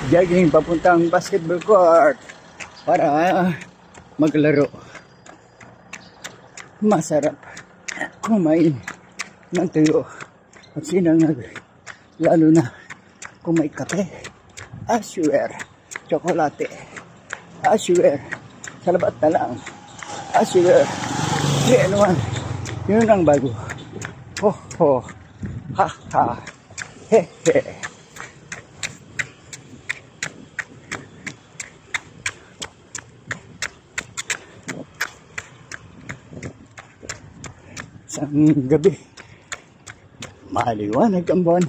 Jogging papuntang basketball court para maglaro. Masarap kumain ng tuyo at sinangag, lalo na kung may kape, aswear, tsokolate, aswear, salabat na lang, aswear, 3-in-1, yun ang bago. Ho ho, ha ha, he he. Isang gabi, maliwanag ang buwan,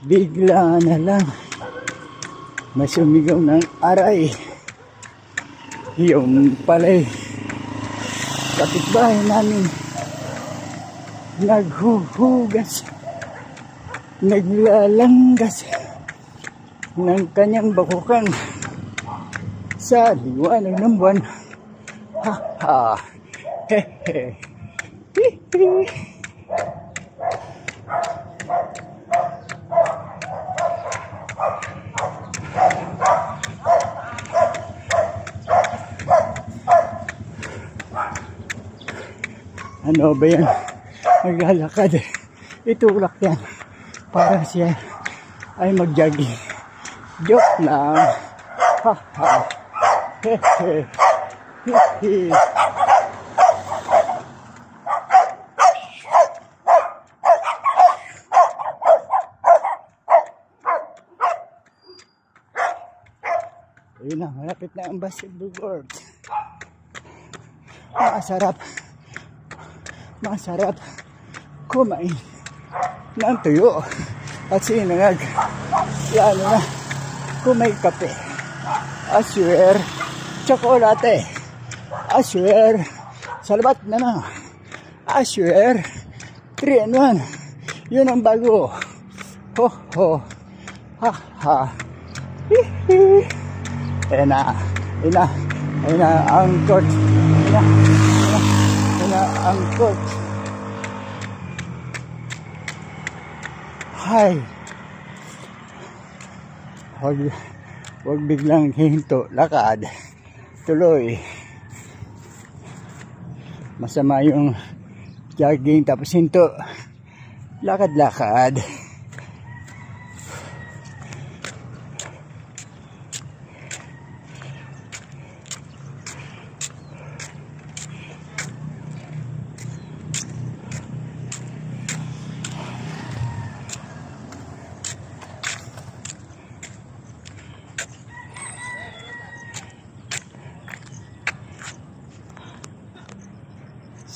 bigla na lang may sumigaw ng aray. Yung pala'y kapitbahay namin naghuhugas, naglalanggas ng kanyang bakukan sa liwanag ng buwan. Ha ha, he he. Ano ba yan? Maglalakad. Itulak yan para siya ay mag-jogging. Joke lang. Ha ha. He he. He he. Ayun na, malapit na ang basketball court. Masarap kumain ng tuyo at sinangag, lalo na kung may kape, aswear, tsokolate, aswear, salabat na lang, aswear, 3-in-1, yun ang bago. Ho ho, ha ha, hihi. Ayun na ang court. Ayun na ang court. Hay. Huwag biglang hinto, lakad. Tuloy. Masama yung jogging tapos hinto. Lakad-lakad.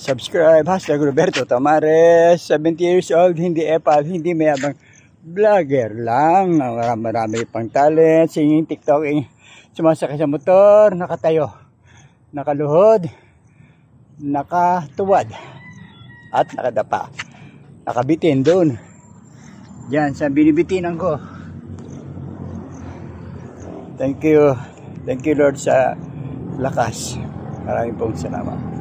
Subscribe, #Roberto Tamares, 70 years old, hindi epal, hindi mayabang, vlogger lang, marami pang talent, singing, tiktoking, sumasakay sa motor, nakatayo, nakaluhod, nakatuwad, at nakadapa, nakabitin doon, dyan sa binibitinan ko. Thank you Lord sa lakas, maraming pong salamat.